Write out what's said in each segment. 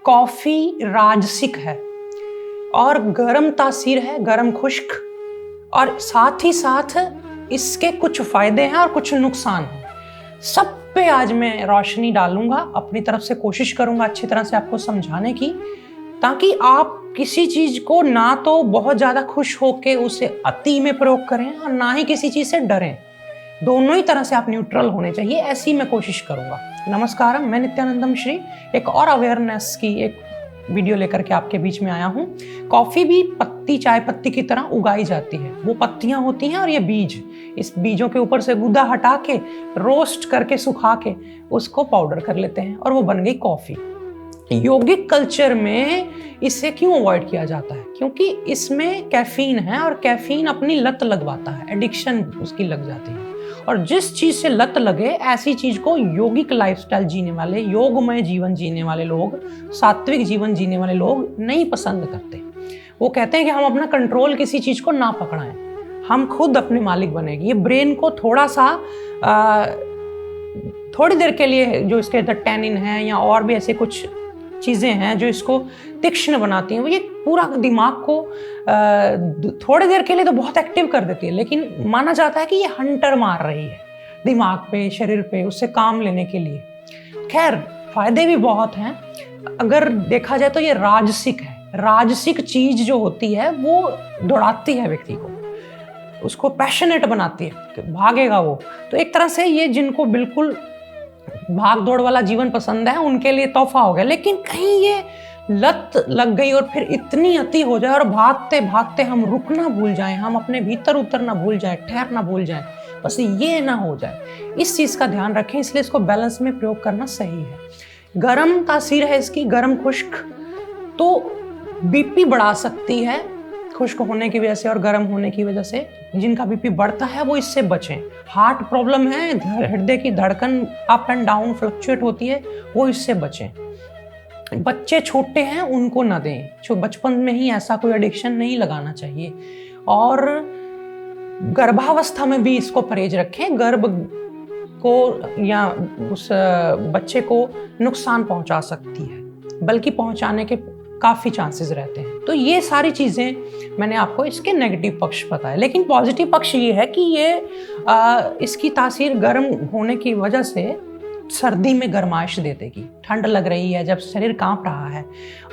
Coffee राजसिक है और गर्म तासीर है, गर्म खुश्क, और साथ ही साथ इसके कुछ फायदे हैं और कुछ नुकसान हैं। सब पे आज मैं रोशनी डालूंगा, अपनी तरफ से कोशिश करूंगा अच्छी तरह से आपको समझाने की, ताकि आप किसी चीज को ना तो बहुत ज्यादा खुश होके उसे अति में प्रयोग करें और ना ही किसी चीज से डरें। दोनों ही तरह से आप न्यूट्रल होने चाहिए, ऐसी मैं कोशिश करूंगा। नमस्कार, मैं नित्यानंदम श्री एक और अवेयरनेस की एक वीडियो लेकर के आपके बीच में आया हूँ। कॉफी भी पत्ती, चाय पत्ती की तरह उगाई जाती है। वो पत्तियां होती हैं और ये बीज, इस बीजों के ऊपर से गुदा हटा के रोस्ट करके सुखा के उसको पाउडर कर लेते हैं और वो बन गई कॉफी। योगिक कल्चर में इसे क्यों अवॉइड किया जाता है? क्योंकि इसमें कैफीन है और कैफीन अपनी लत लगवाता है, एडिक्शन उसकी लग जाती है। और जिस चीज से लत लगे ऐसी चीज को योगिक लाइफस्टाइल जीने वाले, योगमय जीवन जीने वाले लोग, सात्विक जीवन जीने वाले लोग नहीं पसंद करते। वो कहते हैं कि हम अपना कंट्रोल किसी चीज को ना पकड़ाएं, हम खुद अपने मालिक बनेंगे। ये ब्रेन को थोड़ा सा थोड़ी देर के लिए जो इसके अंदर टैनिन है या और भी ऐसे कुछ चीज़ें हैं जो इसको तीक्ष्ण बनाती हैं, वो ये पूरा दिमाग को थोड़ी देर के लिए तो बहुत एक्टिव कर देती है, लेकिन माना जाता है कि ये हंटर मार रही है दिमाग पे, शरीर पे, उससे काम लेने के लिए। खैर, फायदे भी बहुत हैं। अगर देखा जाए तो ये राजसिक है। राजसिक चीज जो होती है वो दौड़ाती है व्यक्ति को, उसको पैशनेट बनाती है, भागेगा वो। तो एक तरह से ये जिनको बिल्कुल भाग दौड़ वाला जीवन पसंद है उनके लिए तोहफा हो गया। लेकिन कहीं ये लत लग गई और फिर इतनी अति हो जाए और भागते भागते हम रुकना भूल जाएं, हम अपने भीतर उतरना भूल जाएं, ठहरना भूल जाएं, बस ये ना हो जाए, इस चीज का ध्यान रखें। इसलिए इसको बैलेंस में प्रयोग करना सही है। गर्म तासीर है इसकी, गर्म खुश्क, तो बीपी बढ़ा सकती है खुश्क होने की वजह से और गर्म होने की वजह से। जिनका बीपी बढ़ता है वो इससे बचें। हार्ट प्रॉब्लम है, हृदय की धड़कन अप एंड डाउन फ्लक्चुएट होती है, वो इससे बचें। बच्चे छोटे हैं उनको ना दें, जो बचपन में ही ऐसा कोई एडिक्शन नहीं लगाना चाहिए। और गर्भावस्था में भी इसको परहेज रखें। गर्भ को या उस बच्चे को नुकसान पहुंचा सकती है, बल्कि पहुंचाने के काफ़ी चांसेस रहते हैं। तो ये सारी चीज़ें मैंने आपको इसके नेगेटिव पक्ष बताए। लेकिन पॉजिटिव पक्ष ये है कि ये इसकी तासीर गर्म होने की वजह से सर्दी में गर्माइश दे देगी। ठंड लग रही है, जब शरीर कांप रहा है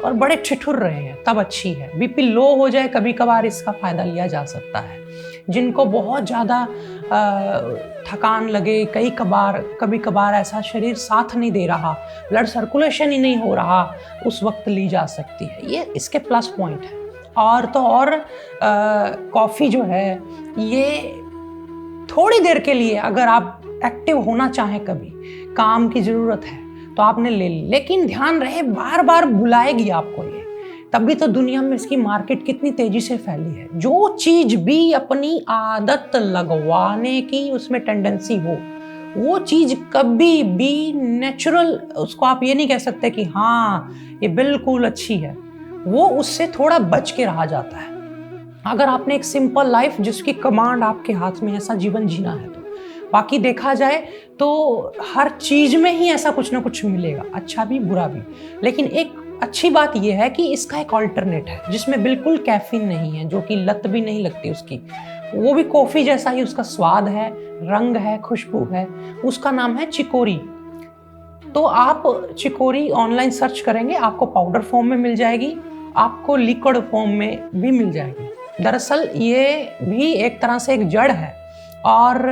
और बड़े ठिठुर रहे हैं, तब अच्छी है। बीपी लो हो जाए कभी कभार इसका फ़ायदा लिया जा सकता है। जिनको बहुत ज़्यादा थकान लगे, कभी कभार ऐसा शरीर साथ नहीं दे रहा, ब्लड सर्कुलेशन ही नहीं हो रहा, उस वक्त ली जा सकती है। ये इसके प्लस पॉइंट है। और तो और कॉफ़ी जो है ये थोड़ी देर के लिए अगर आप एक्टिव होना चाहें, कभी काम की ज़रूरत है तो आपने ले ली, लेकिन ध्यान रहे बार बार बुलाएगी आपको ये। तभी तो दुनिया में इसकी मार्केट कितनी तेजी से फैली है। जो चीज भी अपनी आदत लगवाने की उसमें टेंडेंसी हो, वो चीज कभी भी नेचुरल, उसको आप ये नहीं कह सकते कि हाँ ये बिल्कुल अच्छी है, वो उससे थोड़ा बच के रहा जाता है। अगर आपने एक सिंपल लाइफ जिसकी कमांड आपके हाथ में, ऐसा जीवन जीना है तो बाकी देखा जाए तो हर चीज में ही ऐसा कुछ ना कुछ मिलेगा, अच्छा भी बुरा भी। लेकिन एक अच्छी बात यह है कि इसका एक ऑल्टरनेट है जिसमें बिल्कुल कैफीन नहीं है, जो कि लत भी नहीं लगती उसकी। वो भी कॉफी जैसा ही उसका स्वाद है, रंग है, खुशबू है। उसका नाम है चिकोरी। तो आप चिकोरी ऑनलाइन सर्च करेंगे, आपको पाउडर फॉर्म में मिल जाएगी, आपको लिक्विड फॉर्म में भी मिल जाएगी। दरअसल ये भी एक तरह से एक जड़ है और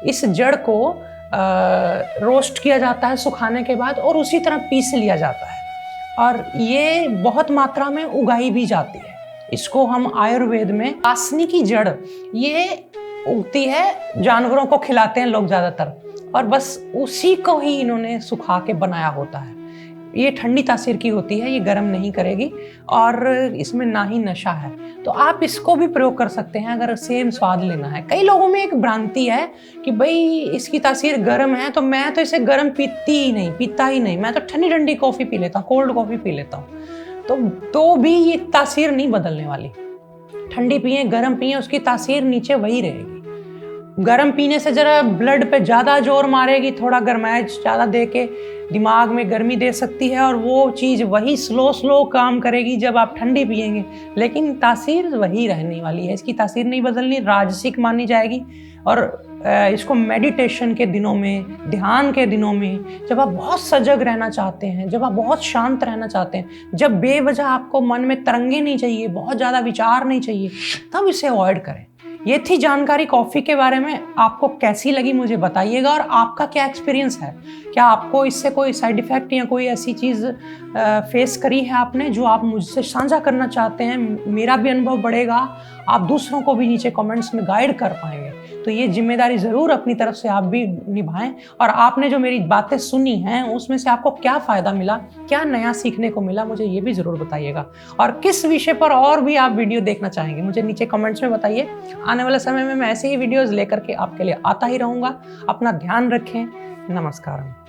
इस जड़ को रोस्ट किया जाता है सुखाने के बाद और उसी तरह पीस लिया जाता है और ये बहुत मात्रा में उगाई भी जाती है। इसको हम आयुर्वेद में आसनी की जड़, ये उगती है, जानवरों को खिलाते हैं लोग ज़्यादातर, और बस उसी को ही इन्होंने सुखा के बनाया होता है। ये ठंडी तासीर की होती है, ये गर्म नहीं करेगी और इसमें ना ही नशा है। तो आप इसको भी प्रयोग कर सकते हैं अगर सेम स्वाद लेना है। कई लोगों में एक भ्रांति है कि भाई इसकी तासीर गर्म है तो मैं तो इसे गर्म पीता ही नहीं, मैं तो ठंडी ठंडी कॉफ़ी पी लेता हूँ, कोल्ड कॉफ़ी पी लेता हूँ। तो भी ये तासीर नहीं बदलने वाली। ठंडी पिए, गर्म पिए, उसकी तासीर नीचे वही रहेगी। गर्म पीने से ज़रा ब्लड पे ज़्यादा जोर मारेगी, थोड़ा गर्माइश ज़्यादा दे के दिमाग में गर्मी दे सकती है, और वो चीज़ वही स्लो काम करेगी जब आप ठंडी पिएंगे, लेकिन तासीर वही रहने वाली है, इसकी तासीर नहीं बदलनी, राजसिक मानी जाएगी। और इसको मेडिटेशन के दिनों में, ध्यान के दिनों में, जब आप बहुत सजग रहना चाहते हैं, जब आप बहुत शांत रहना चाहते हैं, जब बेवजह आपको मन में तरंगे नहीं चाहिए, बहुत ज़्यादा विचार नहीं चाहिए, तब इसे अवॉइड करें। ये थी जानकारी कॉफ़ी के बारे में। आपको कैसी लगी मुझे बताइएगा, और आपका क्या एक्सपीरियंस है? क्या आपको इससे कोई साइड इफ़ेक्ट या कोई ऐसी चीज़ फेस करी है आपने जो आप मुझसे साझा करना चाहते हैं? मेरा भी अनुभव बढ़ेगा, आप दूसरों को भी नीचे कमेंट्स में गाइड कर पाएंगे। तो ये जिम्मेदारी ज़रूर अपनी तरफ से आप भी निभाएं। और आपने जो मेरी बातें सुनी हैं उसमें से आपको क्या फ़ायदा मिला, क्या नया सीखने को मिला, मुझे ये भी ज़रूर बताइएगा। और किस विषय पर और भी आप वीडियो देखना चाहेंगे मुझे नीचे कमेंट्स में बताइए। आने वाले समय में मैं ऐसे ही वीडियोज़ लेकर के आपके लिए आता ही रहूँगा। अपना ध्यान रखें। नमस्कार।